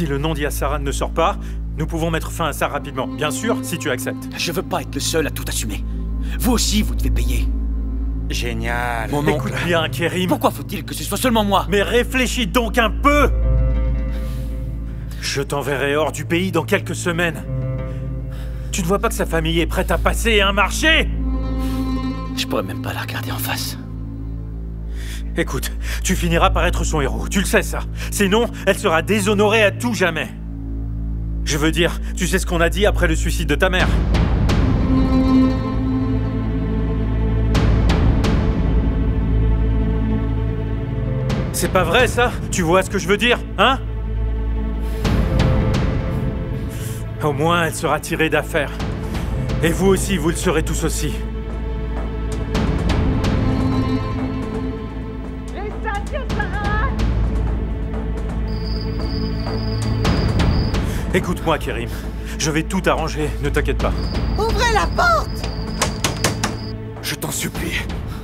Si le nom d'Yasaran ne sort pas, nous pouvons mettre fin à ça rapidement. Bien sûr, si tu acceptes. Je veux pas être le seul à tout assumer. Vous aussi, vous devez payer. Génial. Mon oncle. Écoute bien, Kerim. Pourquoi faut-il que ce soit seulement moi? Mais réfléchis donc un peu! Je t'enverrai hors du pays dans quelques semaines. Tu ne vois pas que sa famille est prête à passer un marché? Je pourrais même pas la regarder en face. Écoute, tu finiras par être son héros, tu le sais ça. Sinon, elle sera déshonorée à tout jamais. Je veux dire, tu sais ce qu'on a dit après le suicide de ta mère? C'est pas vrai ça? Tu vois ce que je veux dire, hein? Au moins, elle sera tirée d'affaire. Et vous aussi, vous le serez tous aussi. Écoute-moi, Kerim. Je vais tout arranger, ne t'inquiète pas. Ouvrez la porte! Je t'en supplie.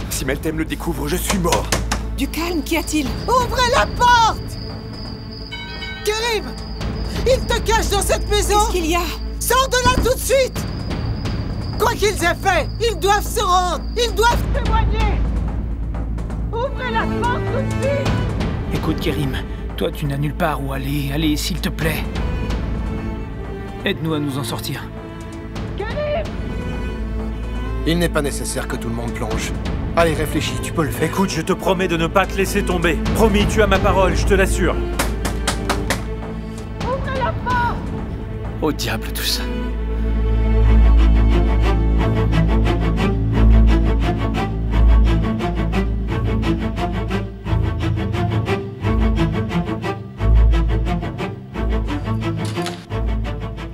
Si Meltem le découvre, je suis mort. Du calme, qu'y a-t-il? Ouvrez la porte! Kerim! Il te cache dans cette maison! Qu'est-ce qu'il y a? Sors de là tout de suite! Quoi qu'ils aient fait, ils doivent se rendre! Ils doivent témoigner! Ouvrez la porte tout de suite! Écoute, Kerim, toi tu n'as nulle part où aller. Allez, s'il te plaît. Aide-nous à nous en sortir. Kerim! Il n'est pas nécessaire que tout le monde plonge. Allez, réfléchis, tu peux le faire. Écoute, je te promets de ne pas te laisser tomber. Promis, tu as ma parole, je te l'assure. Ouvrez la porte! Au diable tout ça.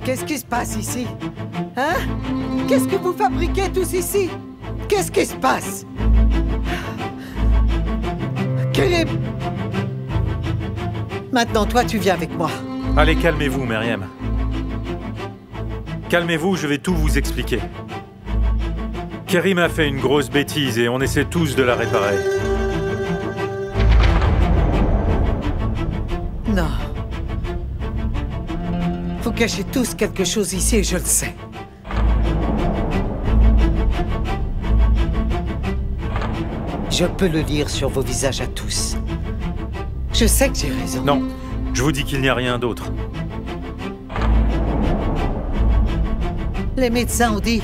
Qu'est-ce qui se passe ici? Hein? Qu'est-ce que vous fabriquez tous ici? Qu'est-ce qui se passe? Kerim! Maintenant, toi, tu viens avec moi. Allez, calmez-vous, Myriam. Calmez-vous, je vais tout vous expliquer. Kerim a fait une grosse bêtise et on essaie tous de la réparer. Non. Vous cachez tous quelque chose ici et je le sais. Je peux le lire sur vos visages à tous. Je sais que j'ai raison. Non, je vous dis qu'il n'y a rien d'autre. Les médecins ont dit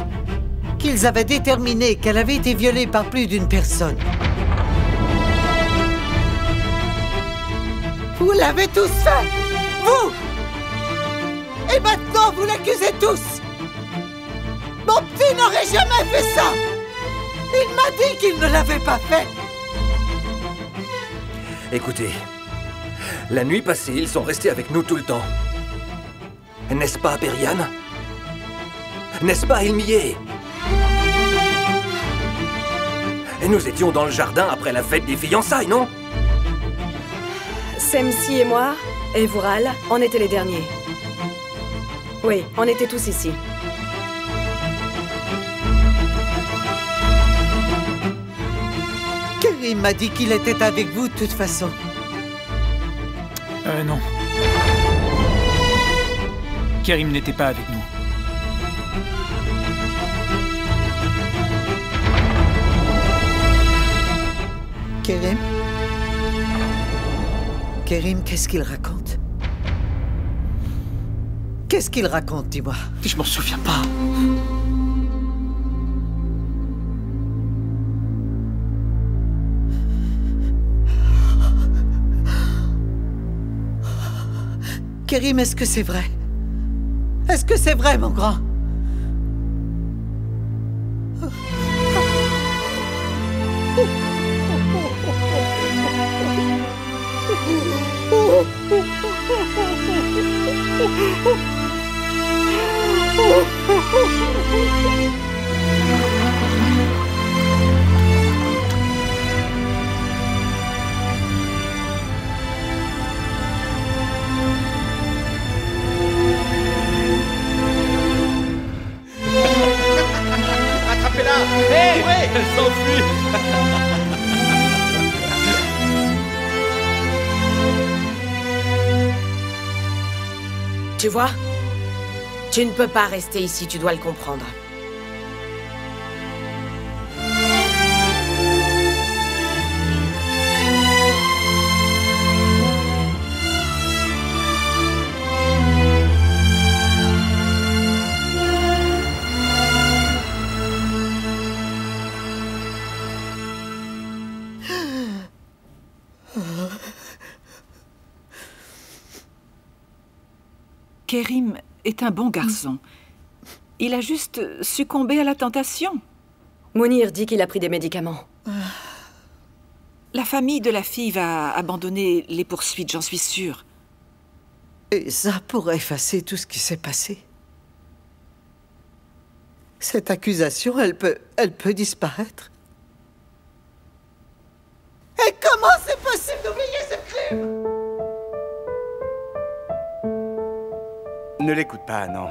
qu'ils avaient déterminé qu'elle avait été violée par plus d'une personne. Vous l'avez tous fait! Vous! Et maintenant, vous l'accusez tous! Mon petit n'aurait jamais fait ça! Il m'a dit qu'il ne l'avait pas fait! Écoutez, la nuit passée, ils sont restés avec nous tout le temps. N'est-ce pas, Periane? N'est-ce pas, Ilmié? Et nous étions dans le jardin après la fête des fiançailles, non? Semsi et moi, et Vural, on était les derniers. Oui, on était tous ici. Kerim m'a dit qu'il était avec vous de toute façon. Non. Kerim n'était pas avec nous. Kerim? Kerim, qu'est-ce qu'il raconte? Qu'est-ce qu'il raconte, dis-moi? Je m'en souviens pas. Kerim, est-ce que c'est vrai? Est-ce que c'est vrai, mon grand? Attrapez-la! Hé! Ouais! Elle s'enfuit. Tu vois? Tu ne peux pas rester ici, tu dois le comprendre. Kerim est un bon garçon. Il a juste succombé à la tentation. Mounir dit qu'il a pris des médicaments. La famille de la fille va abandonner les poursuites, j'en suis sûre. Et ça pourrait effacer tout ce qui s'est passé. Cette accusation, elle peut disparaître. Et comment c'est possible d'oublier ce crime? Ne l'écoute pas, non.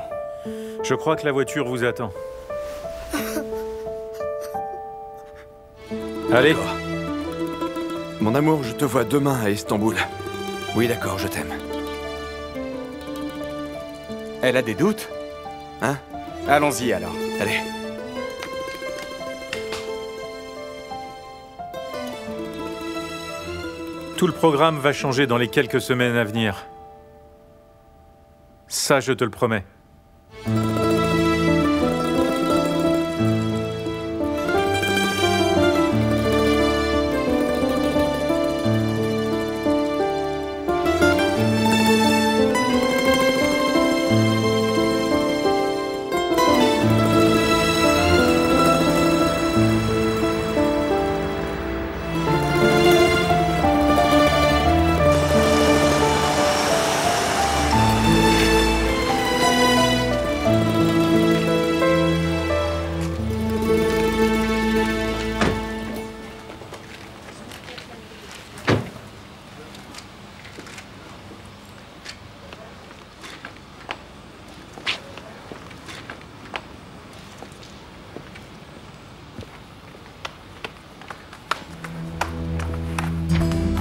Je crois que la voiture vous attend. Allez. Mon amour, je te vois demain à Istanbul. Oui, d'accord, je t'aime. Elle a des doutes? Hein? Allons-y alors. Allez. Tout le programme va changer dans les quelques semaines à venir. Ça, je te le promets.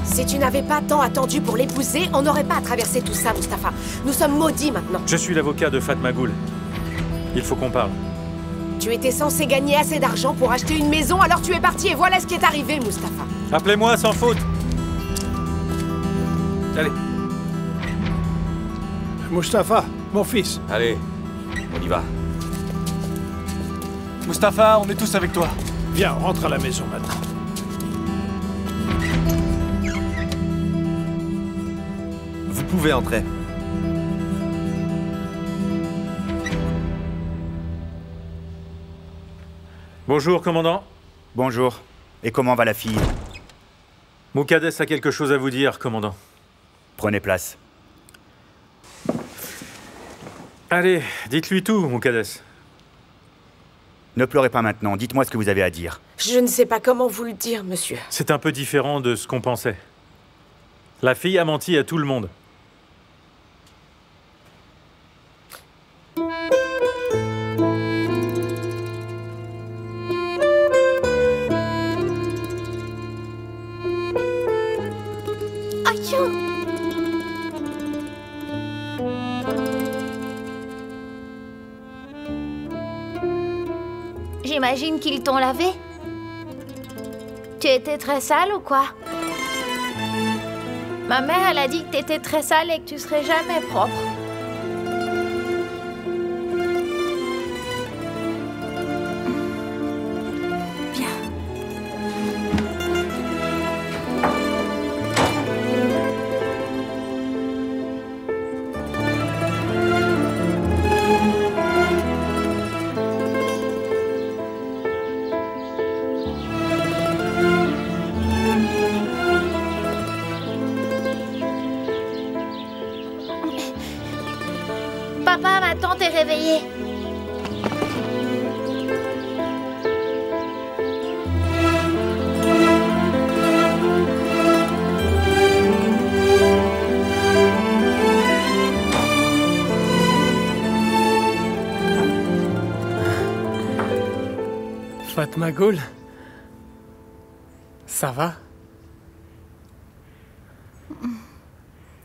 Si tu n'avais pas tant attendu pour l'épouser, on n'aurait pas à traverser tout ça, Mustapha. Nous sommes maudits maintenant. Je suis l'avocat de Fatma Ghoul. Il faut qu'on parle. Tu étais censé gagner assez d'argent pour acheter une maison, alors tu es parti et voilà ce qui est arrivé, Mustapha. Appelez-moi sans faute. Allez. Mustapha, mon fils. Allez, on y va. Mustapha, on est tous avec toi. Viens, on rentre à la maison maintenant. Vous pouvez entrer. Bonjour, commandant. Bonjour. Et comment va la fille? Moukadès a quelque chose à vous dire, commandant. Prenez place. Allez, dites-lui tout, Moukadès. Ne pleurez pas maintenant, dites-moi ce que vous avez à dire. Je ne sais pas comment vous le dire, monsieur. C'est un peu différent de ce qu'on pensait. La fille a menti à tout le monde. J'imagine qu'ils t'ont lavé. Tu étais très sale ou quoi? Ma mère, elle a dit que t'étais très sale et que tu serais jamais propre. Papa, ma tante est réveillée. Fatma Ghoul, ça va?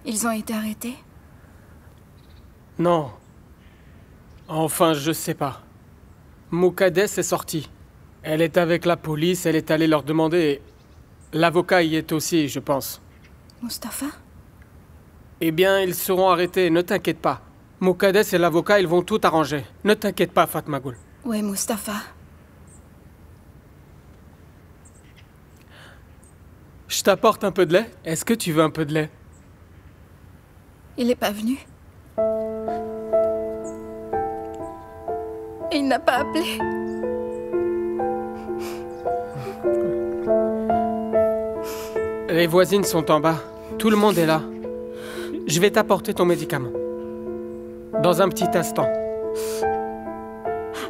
Ils ont été arrêtés? Non. Enfin, je sais pas. Muqaddes est sortie. Elle est avec la police, elle est allée leur demander et... L'avocat y est aussi, je pense. Mustapha? Eh bien, ils seront arrêtés, ne t'inquiète pas. Muqaddes et l'avocat, ils vont tout arranger. Ne t'inquiète pas, Fatmagul. Ouais, Mustapha. Je t'apporte un peu de lait? Est-ce que tu veux un peu de lait? Il est pas venu. Il n'a pas appelé. Les voisines sont en bas. Tout le monde est là. Je vais t'apporter ton médicament. Dans un petit instant.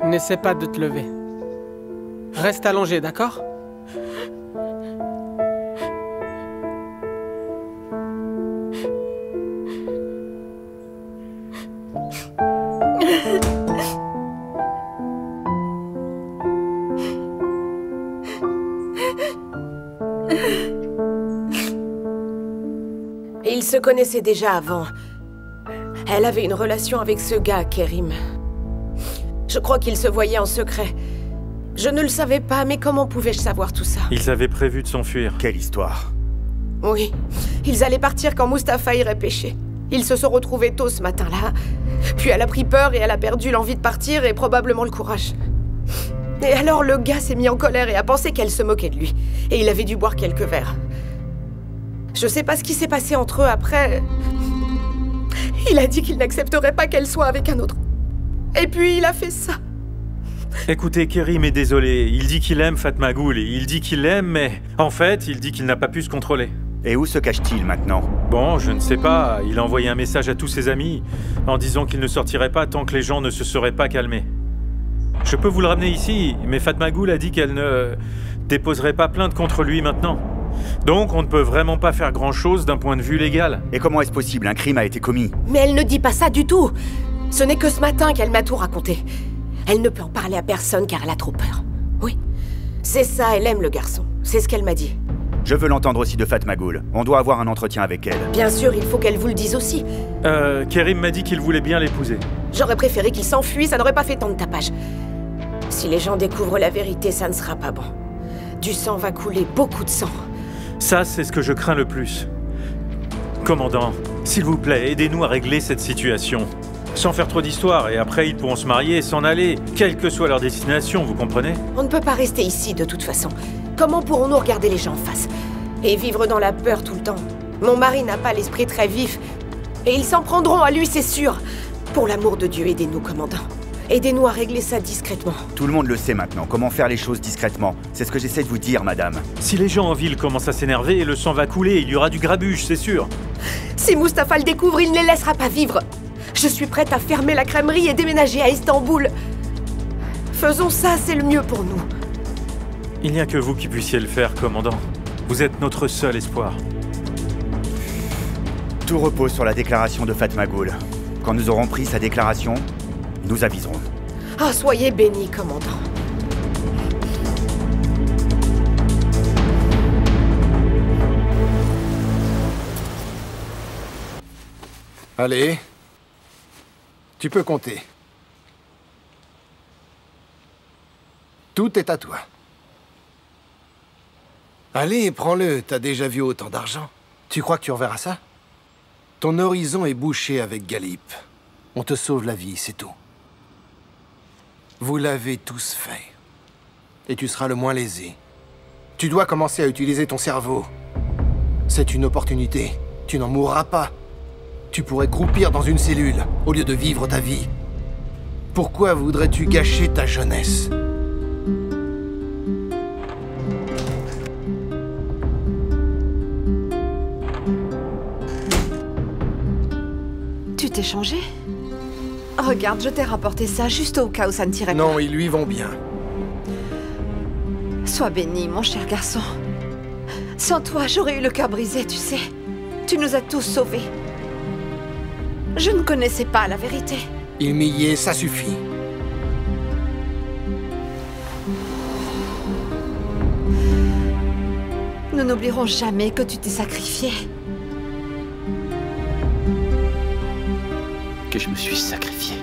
N'essaie pas de te lever. Reste allongé, d'accord? Ils se connaissaient déjà avant. Elle avait une relation avec ce gars, Kerim. Je crois qu'ils se voyaient en secret. Je ne le savais pas, mais comment pouvais-je savoir tout ça? Ils avaient prévu de s'enfuir. Quelle histoire? Oui, ils allaient partir quand Mustapha irait pêcher. Ils se sont retrouvés tôt ce matin-là. Puis elle a pris peur et elle a perdu l'envie de partir et probablement le courage. Et alors le gars s'est mis en colère et a pensé qu'elle se moquait de lui. Et il avait dû boire quelques verres. Je sais pas ce qui s'est passé entre eux après. Il a dit qu'il n'accepterait pas qu'elle soit avec un autre. Et puis il a fait ça. Écoutez, Kerim est désolé. Il dit qu'il aime Fatmagul. Il dit qu'il l'aime, mais en fait, il dit qu'il n'a pas pu se contrôler. Et où se cache-t-il maintenant? Bon, je ne sais pas. Il a envoyé un message à tous ses amis en disant qu'il ne sortirait pas tant que les gens ne se seraient pas calmés. Je peux vous le ramener ici, mais Fatmagul a dit qu'elle ne déposerait pas plainte contre lui maintenant. Donc on ne peut vraiment pas faire grand-chose d'un point de vue légal. Et comment est-ce possible? Un crime a été commis. Mais elle ne dit pas ça du tout. Ce n'est que ce matin qu'elle m'a tout raconté. Elle ne peut en parler à personne car elle a trop peur. Oui, c'est ça, elle aime le garçon. C'est ce qu'elle m'a dit. Je veux l'entendre aussi de Fatmagul. On doit avoir un entretien avec elle. Bien sûr, il faut qu'elle vous le dise aussi. Kerim m'a dit qu'il voulait bien l'épouser. J'aurais préféré qu'il s'enfuit, ça n'aurait pas fait tant de tapage. Si les gens découvrent la vérité, ça ne sera pas bon. Du sang va couler, beaucoup de sang. Ça, c'est ce que je crains le plus. Commandant, s'il vous plaît, aidez-nous à régler cette situation. Sans faire trop d'histoire, et après ils pourront se marier et s'en aller, quelle que soit leur destination, vous comprenez? On ne peut pas rester ici de toute façon. Comment pourrons-nous regarder les gens en face? Et vivre dans la peur tout le temps? Mon mari n'a pas l'esprit très vif. Et ils s'en prendront à lui, c'est sûr. Pour l'amour de Dieu, aidez-nous, commandant. Aidez-nous à régler ça discrètement. Tout le monde le sait maintenant, comment faire les choses discrètement. C'est ce que j'essaie de vous dire, madame. Si les gens en ville commencent à s'énerver, le sang va couler, il y aura du grabuge, c'est sûr. Si Mustapha le découvre, il ne les laissera pas vivre. Je suis prête à fermer la crèmerie et déménager à Istanbul. Faisons ça, c'est le mieux pour nous. Il n'y a que vous qui puissiez le faire, commandant. Vous êtes notre seul espoir. Tout repose sur la déclaration de Fatmagul. Quand nous aurons pris sa déclaration, nous aviserons. Ah, soyez bénis, commandant. Allez. Tu peux compter. Tout est à toi. Allez, prends-le. T'as déjà vu autant d'argent. Tu crois que tu reverras ça? Ton horizon est bouché avec Galip. On te sauve la vie, c'est tout. Vous l'avez tous fait. Et tu seras le moins lésé. Tu dois commencer à utiliser ton cerveau. C'est une opportunité. Tu n'en mourras pas. Tu pourrais croupir dans une cellule, au lieu de vivre ta vie. Pourquoi voudrais-tu gâcher ta jeunesse? Tu t'es changé? Regarde, je t'ai rapporté ça juste au cas où ça ne tirait pas. Non, ils lui vont bien. Sois béni, mon cher garçon. Sans toi, j'aurais eu le cœur brisé, tu sais. Tu nous as tous sauvés. Je ne connaissais pas la vérité. Il m'y est, ça suffit. Nous n'oublierons jamais que tu t'es sacrifié. que je me suis sacrifié.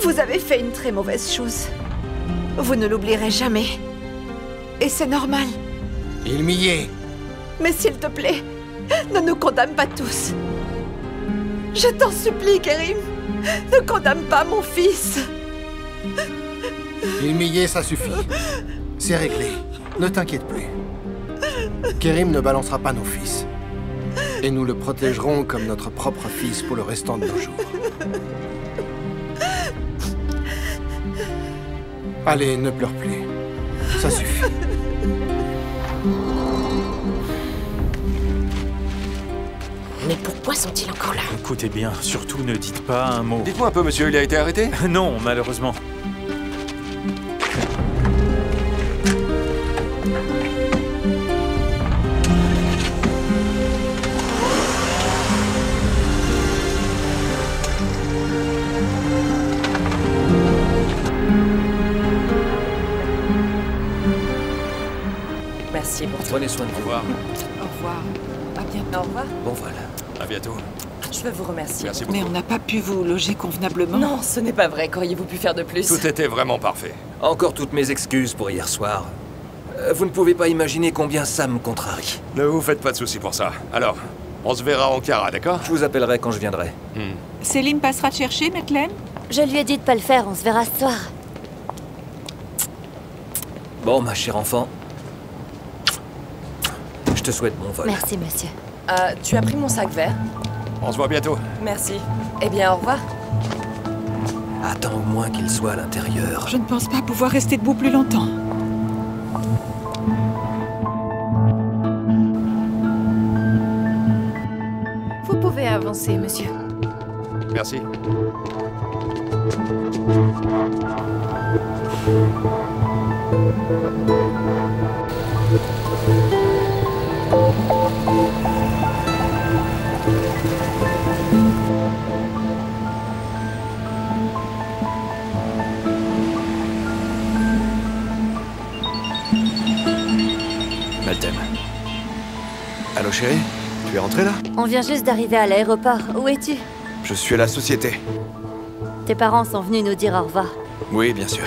Vous avez fait une très mauvaise chose. Vous ne l'oublierez jamais. Et c'est normal. Il m'y est. Mais s'il te plaît, ne nous condamne pas tous. Je t'en supplie, Kerim. Ne condamne pas mon fils. Il m'y est, ça suffit. C'est réglé. Ne t'inquiète plus. Kerim ne balancera pas nos fils. Et nous le protégerons comme notre propre fils pour le restant de nos jours. Allez, ne pleure plus. Ça suffit. Mais pourquoi sont-ils encore là? Écoutez bien, surtout ne dites pas un mot. Dites-moi un peu, monsieur, il a été arrêté? Non, malheureusement. Merci pour tout. Prenez soin de vous. Au revoir. Au revoir. À bientôt. Au revoir. Bon vol. À bientôt. Je veux vous remercier. Merci beaucoup. Mais on n'a pas pu vous loger convenablement. Non, ce n'est pas vrai. Qu'auriez-vous pu faire de plus? Tout était vraiment parfait. Encore toutes mes excuses pour hier soir. Vous ne pouvez pas imaginer combien ça me contrarie. Ne vous faites pas de soucis pour ça. Alors, on se verra en Ankara, d'accord? Je vous appellerai quand je viendrai. Selim passera te chercher, Madeleine? Je lui ai dit de pas le faire, on se verra ce soir. Bon, ma chère enfant. Je te souhaite bon vol. Merci, monsieur. Tu as pris mon sac vert? On se voit bientôt. Merci. Eh bien, au revoir. Attends au moins qu'il soit à l'intérieur. Je ne pense pas pouvoir rester debout plus longtemps. Vous pouvez avancer, monsieur. Merci. Maltem. Allô, chérie? Tu es rentrée là? On vient juste d'arriver à l'aéroport. Où es-tu? Je suis à la société. Tes parents sont venus nous dire au revoir. Oui, bien sûr.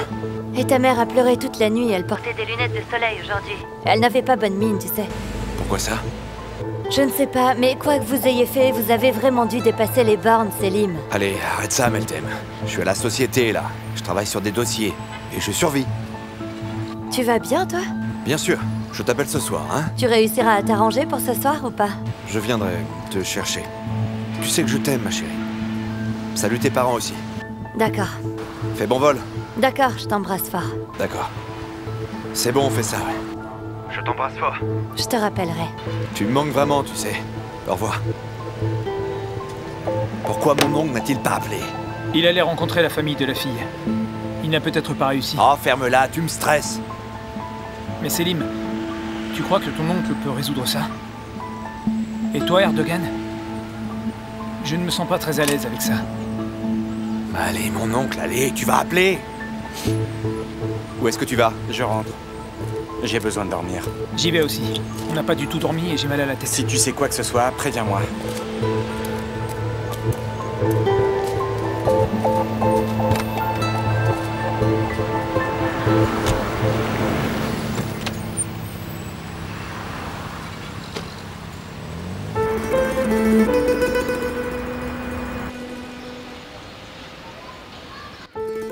Et ta mère a pleuré toute la nuit, elle portait des lunettes de soleil aujourd'hui. Elle n'avait pas bonne mine, tu sais. Pourquoi ça? Je ne sais pas, mais quoi que vous ayez fait, vous avez vraiment dû dépasser les bornes, Selim. Allez, arrête ça, Maltem. Je suis à la société, là. Je travaille sur des dossiers. Et je survis. Tu vas bien, toi? Bien sûr. Je t'appelle ce soir, hein? Tu réussiras à t'arranger pour ce soir ou pas? Je viendrai te chercher. Tu sais que je t'aime, ma chérie. Salut tes parents aussi. D'accord. Fais bon vol. D'accord, je t'embrasse fort. D'accord. C'est bon, on fait ça, ouais. Je t'embrasse fort. Je te rappellerai. Tu me manques vraiment, tu sais. Au revoir. Pourquoi mon oncle n'a-t-il pas appelé? Il allait rencontrer la famille de la fille. Il n'a peut-être pas réussi. Oh, ferme-la, tu me stresses. Mais Selim, tu crois que ton oncle peut résoudre ça? Et toi, Erdogan? Je ne me sens pas très à l'aise avec ça. Allez, mon oncle, allez, tu vas appeler. Où est-ce que tu vas? Je rentre. J'ai besoin de dormir. J'y vais aussi. On n'a pas du tout dormi et j'ai mal à la tête. Si tu sais quoi que ce soit, préviens-moi.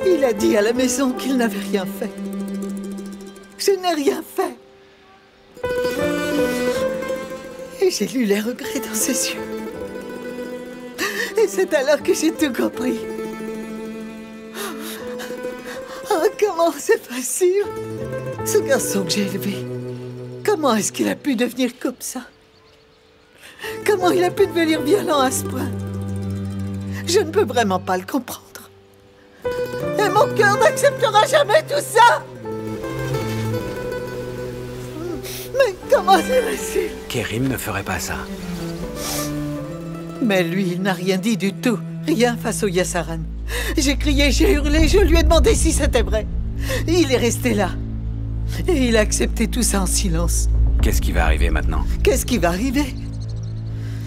Il a dit à la maison qu'il n'avait rien fait. Je n'ai rien fait. Et j'ai lu les regrets dans ses yeux. Et c'est alors que j'ai tout compris. Oh, comment c'est possible? Ce garçon que j'ai élevé, comment est-ce qu'il a pu devenir comme ça? Comment il a pu devenir violent à ce point? Je ne peux vraiment pas le comprendre. Et mon cœur n'acceptera jamais tout ça! Mais comment c'est possible? Kerim ne ferait pas ça. Mais lui, il n'a rien dit du tout. Rien face au Yassaran. J'ai crié, j'ai hurlé, je lui ai demandé si c'était vrai. Il est resté là. Et il a accepté tout ça en silence. Qu'est-ce qui va arriver maintenant? Qu'est-ce qui va arriver?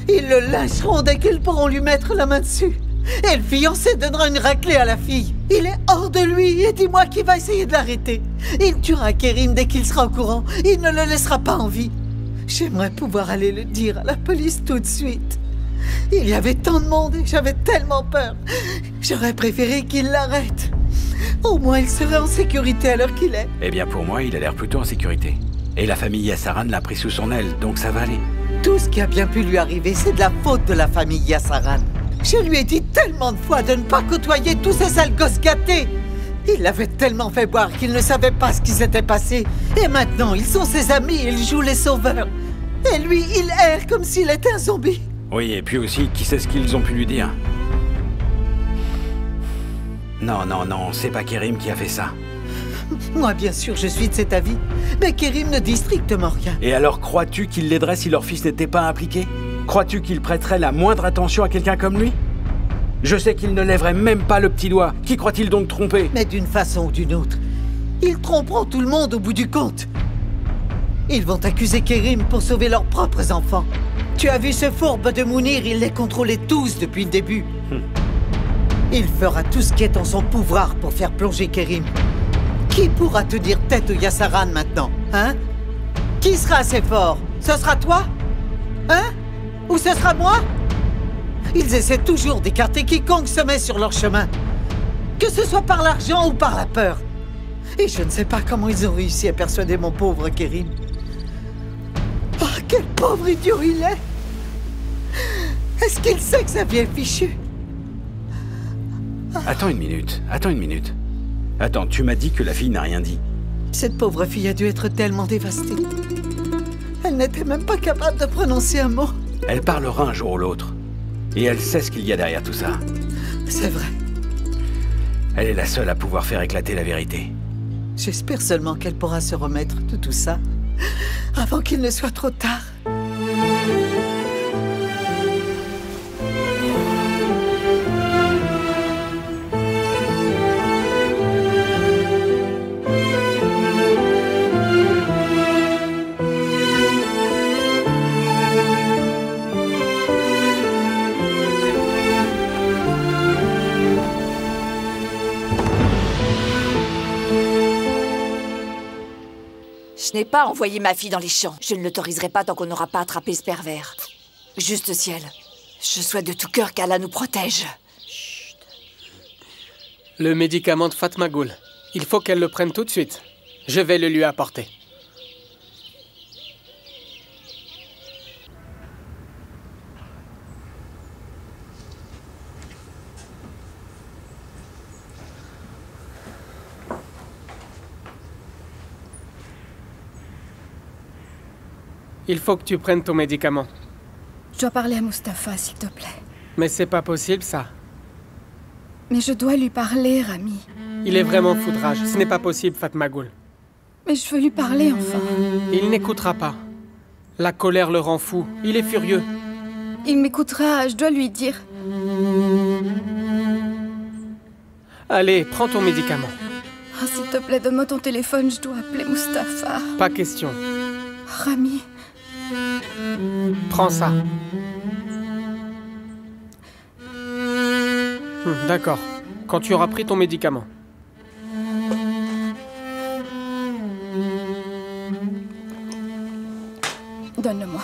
Ils le lâcheront dès qu'ils pourront lui mettre la main dessus. Et le fiancé donnera une raclée à la fille. Il est hors de lui, et dis-moi qui va essayer de l'arrêter. Il tuera Kerim dès qu'il sera au courant. Il ne le laissera pas en vie. J'aimerais pouvoir aller le dire à la police tout de suite. Il y avait tant de monde et j'avais tellement peur. J'aurais préféré qu'il l'arrête. Au moins, il serait en sécurité à l'heure qu'il est. Eh bien, pour moi, il a l'air plutôt en sécurité. Et la famille Yassaran l'a pris sous son aile, donc ça va aller. Tout ce qui a bien pu lui arriver, c'est de la faute de la famille Yassaran. Je lui ai dit tellement de fois de ne pas côtoyer tous ces sales gosses gâtés. Il l'avait tellement fait boire qu'il ne savait pas ce qui s'était passé. Et maintenant, ils sont ses amis et ils jouent les sauveurs. Et lui, il erre comme s'il était un zombie. Oui, et puis aussi, qui sait ce qu'ils ont pu lui dire? Non, non, non, c'est pas Kerim qui a fait ça. Moi, bien sûr, je suis de cet avis. Mais Kerim ne dit strictement rien. Et alors, crois-tu qu'il l'aiderait si leur fils n'était pas impliqué? Crois-tu qu'il prêterait la moindre attention à quelqu'un comme lui? Je sais qu'il ne lèverait même pas le petit doigt. Qui croit-il donc tromper? Mais d'une façon ou d'une autre, ils tromperont tout le monde au bout du compte. Ils vont accuser Kerim pour sauver leurs propres enfants. Tu as vu ce fourbe de Mounir, il les contrôlait tous depuis le début. Il fera tout ce qui est en son pouvoir pour faire plonger Kerim. Qui pourra tenir tête aux Yassaran maintenant, hein? Qui sera assez fort? Ce sera toi? Hein? Ou ce sera moi? Ils essaient toujours d'écarter quiconque se met sur leur chemin. Que ce soit par l'argent ou par la peur. Et je ne sais pas comment ils ont réussi à persuader mon pauvre Kerim. Oh, quel pauvre idiot il est! Est-ce qu'il sait que sa vie est fichue? Attends une minute, attends une minute. Attends, tu m'as dit que la fille n'a rien dit. Cette pauvre fille a dû être tellement dévastée. Elle n'était même pas capable de prononcer un mot. Elle parlera un jour ou l'autre. Et elle sait ce qu'il y a derrière tout ça. C'est vrai. Elle est la seule à pouvoir faire éclater la vérité. J'espère seulement qu'elle pourra se remettre de tout ça avant qu'il ne soit trop tard. Je n'ai pas envoyé ma fille dans les champs. Je ne l'autoriserai pas tant qu'on n'aura pas attrapé ce pervers. Juste ciel, je souhaite de tout cœur qu'Allah nous protège. Le médicament de Fatmagoul. Il faut qu'elle le prenne tout de suite. Je vais le lui apporter. Il faut que tu prennes ton médicament. Je dois parler à Mustapha, s'il te plaît. Mais c'est pas possible, ça. Mais je dois lui parler, Rami. Il est vraiment foudrage. Ce n'est pas possible, Fatmagoul. Mais je veux lui parler, enfin. Il n'écoutera pas. La colère le rend fou. Il est furieux. Il m'écoutera, je dois lui dire. Allez, prends ton médicament. Oh, s'il te plaît, donne-moi ton téléphone, je dois appeler Mustapha. Pas question. Rami. Prends ça. D'accord. Quand tu auras pris ton médicament. Donne-le-moi.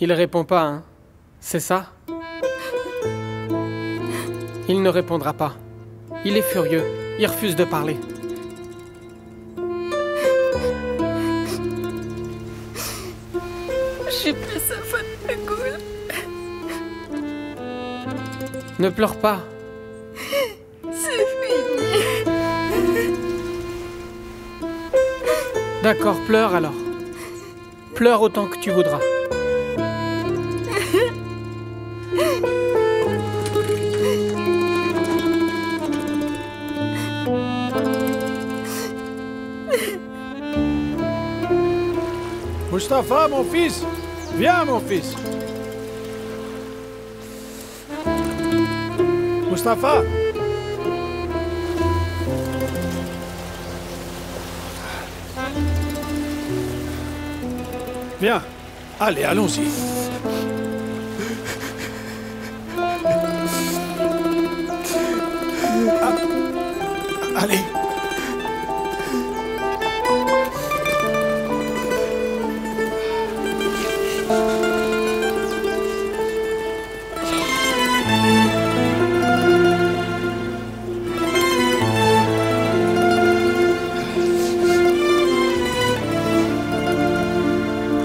Il répond pas, hein. C'est ça? Il ne répondra pas. Il est furieux. Il refuse de parler. Je suis plus sa Fatmagoul. Ne pleure pas. C'est fini. D'accord, pleure alors. Pleure autant que tu voudras. Mustapha, mon fils! Viens, mon fils! Mustapha! Viens. Allez, allons-y. Allez.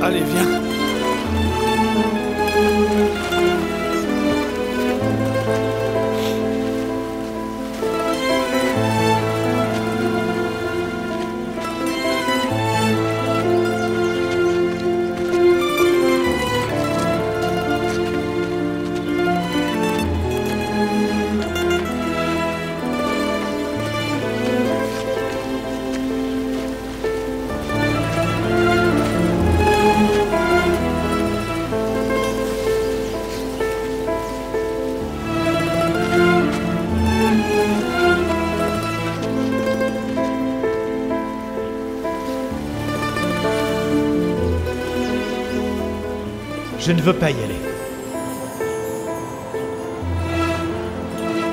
Allez, viens. Je ne veux pas y aller.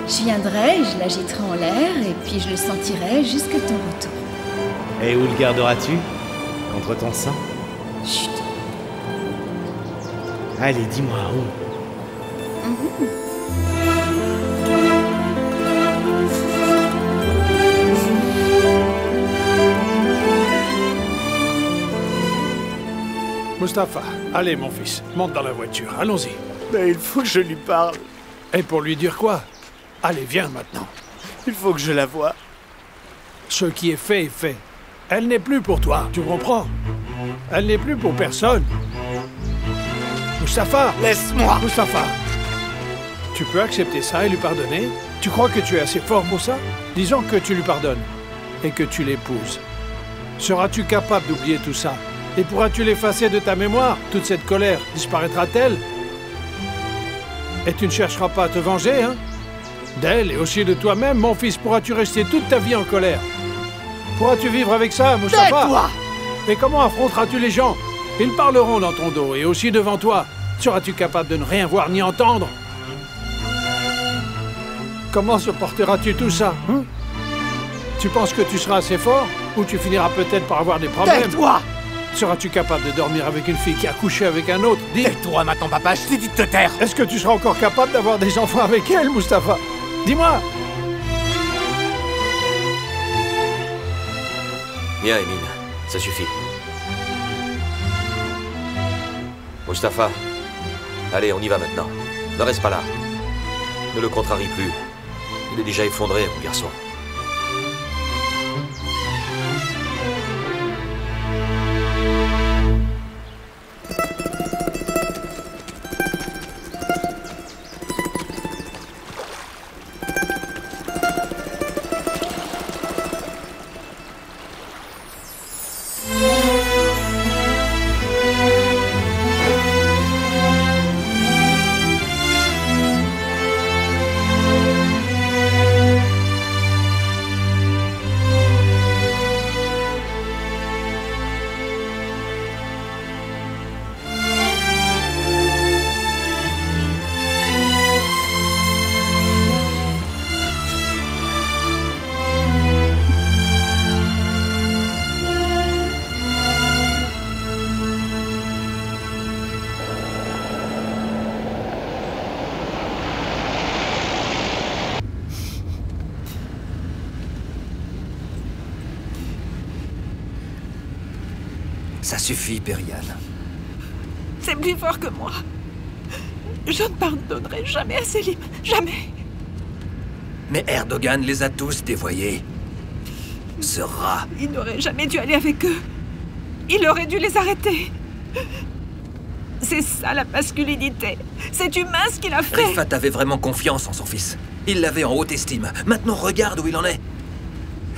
Je viendrai, je l'agiterai en l'air et puis je le sentirai jusqu'à ton retour. Et où le garderas-tu? Contre ton sang? Chut. Allez, dis-moi où. Mustapha, allez, mon fils, monte dans la voiture, allons-y. Mais il faut que je lui parle. Et pour lui dire quoi? Allez, viens maintenant. Il faut que je la voie. Ce qui est fait est fait. Elle n'est plus pour toi, tu comprends? Elle n'est plus pour personne. Mustapha! Laisse-moi! Mustapha! Tu peux accepter ça et lui pardonner? Tu crois que tu es assez fort pour ça? Disons que tu lui pardonnes et que tu l'épouses. Seras-tu capable d'oublier tout ça? Et pourras-tu l'effacer de ta mémoire? Toute cette colère disparaîtra-t-elle? Et tu ne chercheras pas à te venger, hein? D'elle et aussi de toi-même, mon fils, pourras-tu rester toute ta vie en colère? Pourras-tu vivre avec ça, Mustapha? Tais-toi! Et comment affronteras-tu les gens? Ils parleront dans ton dos et aussi devant toi. Seras-tu capable de ne rien voir ni entendre? Comment supporteras-tu tout ça, hein? Tu penses que tu seras assez fort? Ou tu finiras peut-être par avoir des problèmes? Tais-toi! Seras-tu capable de dormir avec une fille qui a couché avec un autre? Dis. Tais-toi maintenant, papa, je t'ai dit de te taire. Est-ce que tu seras encore capable d'avoir des enfants avec elle, Mustapha? Dis-moi. Viens, Emin, ça suffit. Mustapha, allez, on y va maintenant. Ne reste pas là. Ne le contrarie plus. Il est déjà effondré, mon garçon. Ça suffit, Periane. C'est plus fort que moi. Je ne pardonnerai jamais à Selim. Jamais. Mais Erdogan les a tous dévoyés. Ce rat. Il n'aurait jamais dû aller avec eux. Il aurait dû les arrêter. C'est ça la masculinité. C'est humain ce qu'il a fait. Rifat avait vraiment confiance en son fils. Il l'avait en haute estime. Maintenant, regarde où il en est.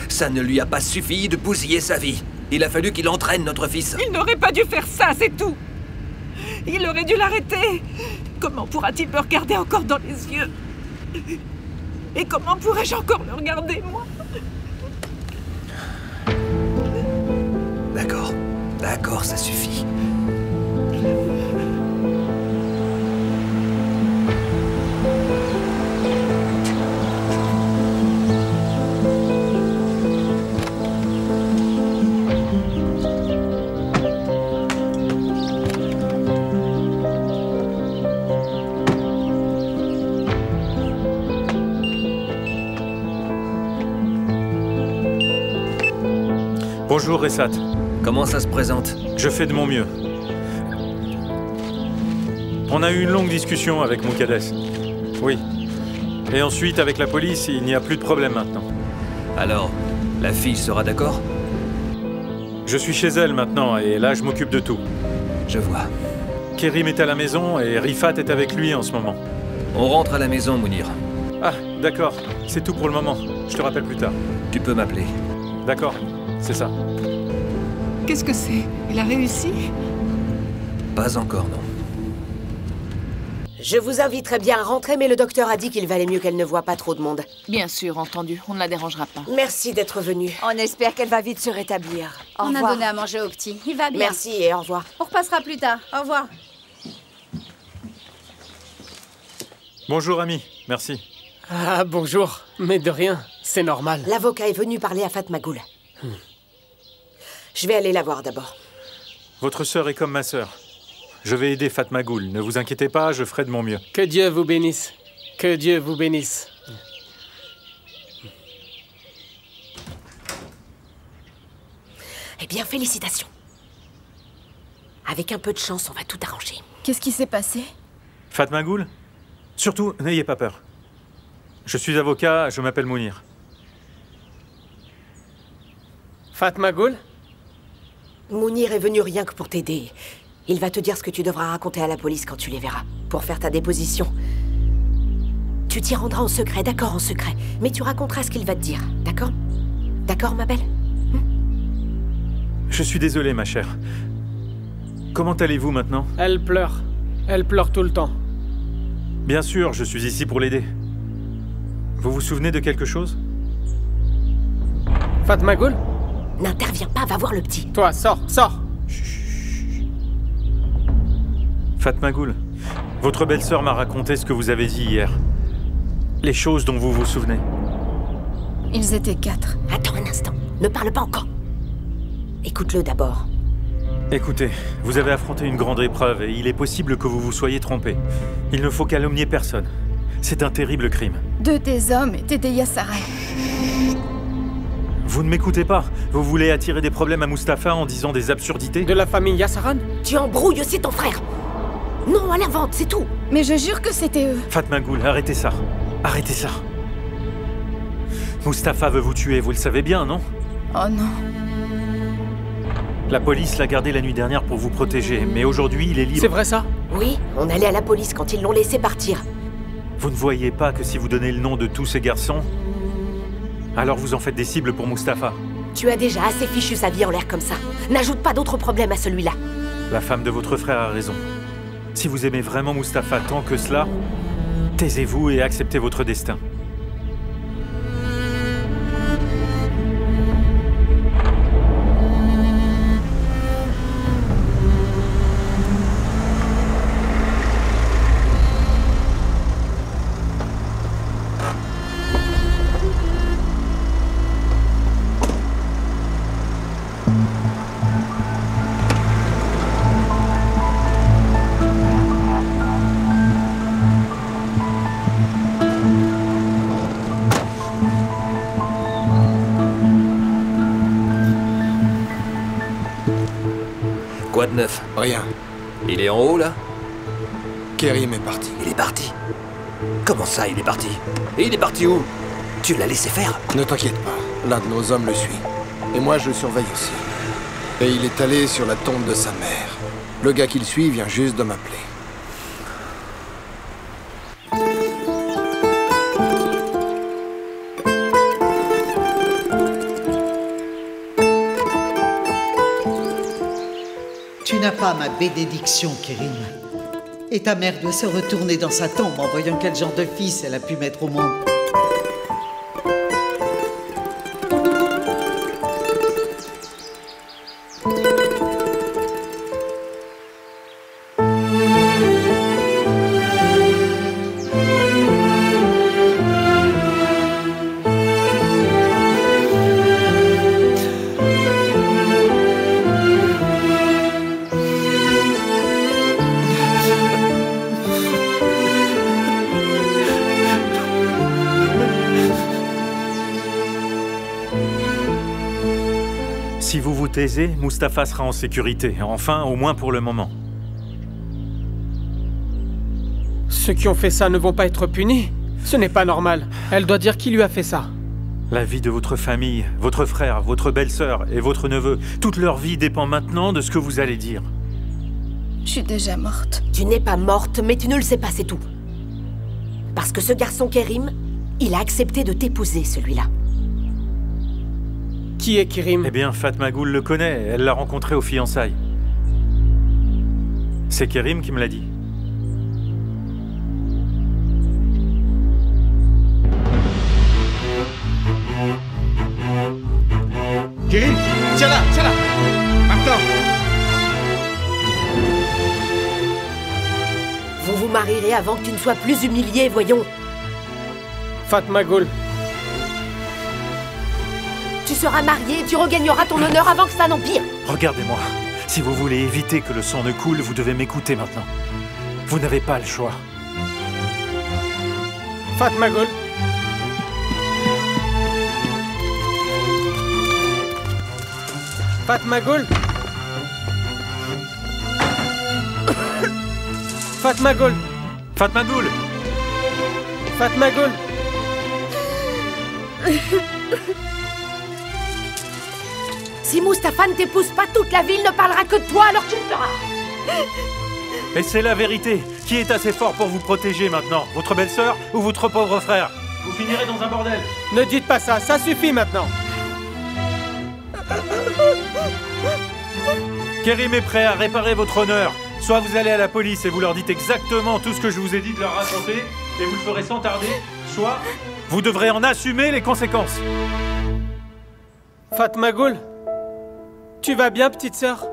Ça ne lui a pas suffi de bousiller sa vie. Il a fallu qu'il entraîne notre fils. Il n'aurait pas dû faire ça, c'est tout. Il aurait dû l'arrêter. Comment pourra-t-il me regarder encore dans les yeux? Et comment pourrais-je encore le regarder, moi? D'accord. D'accord, ça suffit. Bonjour, Ressat. Comment ça se présente? Je fais de mon mieux. On a eu une longue discussion avec Moukades. Oui. Et ensuite, avec la police, il n'y a plus de problème maintenant. Alors, la fille sera d'accord? Je suis chez elle maintenant, et là, je m'occupe de tout. Je vois. Kérim est à la maison, et Rifat est avec lui en ce moment. On rentre à la maison, Mounir. Ah, d'accord. C'est tout pour le moment. Je te rappelle plus tard. Tu peux m'appeler. D'accord. C'est ça. Qu'est-ce que c'est? Il a réussi? Pas encore, non. Je vous inviterais bien à rentrer, mais le docteur a dit qu'il valait mieux qu'elle ne voie pas trop de monde. Bien sûr, entendu. On ne la dérangera pas. Merci d'être venu. On espère qu'elle va vite se rétablir. Au On revoir. a donné à manger au petit. Il va bien. Merci et au revoir. On repassera plus tard. Au revoir. Bonjour, ami. Merci. Ah, bonjour. Mais de rien. C'est normal. L'avocat est venu parler à Fatmagoul. Je vais aller la voir d'abord. Votre sœur est comme ma sœur. Je vais aider Fatmagoul. Ne vous inquiétez pas, je ferai de mon mieux. Que Dieu vous bénisse. Que Dieu vous bénisse. Eh bien, félicitations. Avec un peu de chance, on va tout arranger. Qu'est-ce qui s'est passé? Fatmagoul? Surtout, n'ayez pas peur. Je suis avocat, je m'appelle Mounir. Fatmagoul? Mounir est venu rien que pour t'aider. Il va te dire ce que tu devras raconter à la police quand tu les verras, pour faire ta déposition. Tu t'y rendras en secret, d'accord, en secret. Mais tu raconteras ce qu'il va te dire, d'accord? D'accord, ma belle? Je suis désolé, ma chère. Comment allez-vous maintenant? Elle pleure. Elle pleure tout le temps. Bien sûr, je suis ici pour l'aider. Vous vous souvenez de quelque chose? Fatmagoul? N'interviens pas, va voir le petit. Toi, sors, sors. Fatmagoul, votre belle-sœur m'a raconté ce que vous avez dit hier. Les choses dont vous vous souvenez. Ils étaient 4. Attends un instant, ne parle pas encore. Écoute-le d'abord. Écoutez, vous avez affronté une grande épreuve et il est possible que vous vous soyez trompé. Il ne faut calomnier personne. C'est un terrible crime. 2 tes hommes étaient des Yassarai. Vous ne m'écoutez pas. Vous voulez attirer des problèmes à Mustapha en disant des absurdités? De la famille Yassaran? Tu embrouilles aussi ton frère. Non, à la vente, c'est tout. Mais je jure que c'était eux. Fatmagoul, arrêtez ça. Arrêtez ça. Mustapha veut vous tuer, vous le savez bien, non? Oh non. La police l'a gardé la nuit dernière pour vous protéger, mais aujourd'hui, il est libre. C'est vrai ça? Oui, on allait à la police quand ils l'ont laissé partir. Vous ne voyez pas que si vous donnez le nom de tous ces garçons, alors vous en faites des cibles pour Mustapha. Tu as déjà assez fichu sa vie en l'air comme ça. N'ajoute pas d'autres problèmes à celui-là. La femme de votre frère a raison. Si vous aimez vraiment Mustapha tant que cela, taisez-vous et acceptez votre destin. Quoi de neuf? Rien. Il est en haut, là? Kerim est parti. Il est parti? Comment ça, il est parti? Et il est parti où? Tu l'as laissé faire? Ne t'inquiète pas, l'un de nos hommes le suit. Et moi, je le surveille aussi. Et il est allé sur la tombe de sa mère. Le gars qui le suit vient juste de m'appeler. Tu n'as pas ma bénédiction, Kerim. Et ta mère doit se retourner dans sa tombe en voyant quel genre de fils elle a pu mettre au monde. Si vous vous taisez, Mustapha sera en sécurité. Enfin, au moins pour le moment. Ceux qui ont fait ça ne vont pas être punis? Ce n'est pas normal. Elle doit dire qui lui a fait ça. La vie de votre famille, votre frère, votre belle-sœur et votre neveu, toute leur vie dépend maintenant de ce que vous allez dire. Je suis déjà morte. Tu n'es pas morte, mais tu ne le sais pas, c'est tout. Parce que ce garçon Kerim, il a accepté de t'épouser, celui-là. Qui est Kerim? Eh bien, Fatma Ghoul le connaît, elle l'a rencontré aux fiançailles. C'est Kerim qui me l'a dit. Kerim, tiens-la, tiens-la! Maintenant! Vous vous marierez avant que tu ne sois plus humilié, voyons. Fatma Ghoul. Tu seras marié et tu regagneras ton honneur avant que ça n'empire. Regardez-moi. Si vous voulez éviter que le sang ne coule, vous devez m'écouter maintenant. Vous n'avez pas le choix. Fatma Ghoul. Fatma Ghoul. Fatma Ghoul. Fatma Ghoul. Fatma Ghoul. Si Mustapha ne t'épouse pas, toute la ville ne parlera que de toi, alors tu le feras. Et c'est la vérité. Qui est assez fort pour vous protéger maintenant? Votre belle-sœur ou votre pauvre frère? Vous finirez dans un bordel. Ne dites pas ça, ça suffit maintenant. Kerim est prêt à réparer votre honneur. Soit vous allez à la police et vous leur dites exactement tout ce que je vous ai dit de leur raconter, et vous le ferez sans tarder, soit vous devrez en assumer les conséquences. Fatma Ghoul, tu vas bien, petite sœur?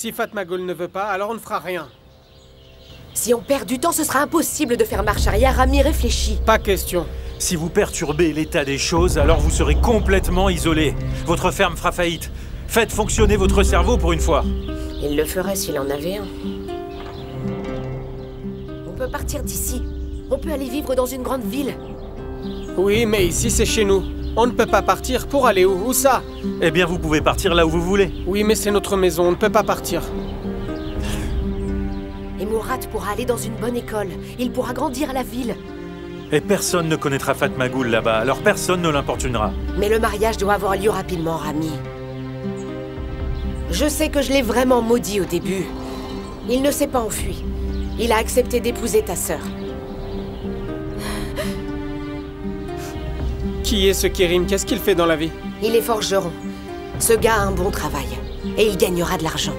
Si Fatmagul ne veut pas, alors on ne fera rien. Si on perd du temps, ce sera impossible de faire marche arrière. Rami, réfléchis. Pas question. Si vous perturbez l'état des choses, alors vous serez complètement isolé. Votre ferme fera faillite. Faites fonctionner votre cerveau pour une fois. Il le ferait s'il en avait un. On peut partir d'ici. On peut aller vivre dans une grande ville. Oui, mais ici c'est chez nous. On ne peut pas partir pour aller où? Où ça? Eh bien, vous pouvez partir là où vous voulez. Oui, mais c'est notre maison, on ne peut pas partir. Et Murat pourra aller dans une bonne école. Il pourra grandir à la ville. Et personne ne connaîtra Fatmagul là-bas, alors personne ne l'importunera. Mais le mariage doit avoir lieu rapidement, Rami. Je sais que je l'ai vraiment maudit au début. Il ne s'est pas enfui. Il a accepté d'épouser ta sœur. Qui est ce Kerim? Qu'est-ce qu'il fait dans la vie? Il est forgeron. Ce gars a un bon travail. Et il gagnera de l'argent.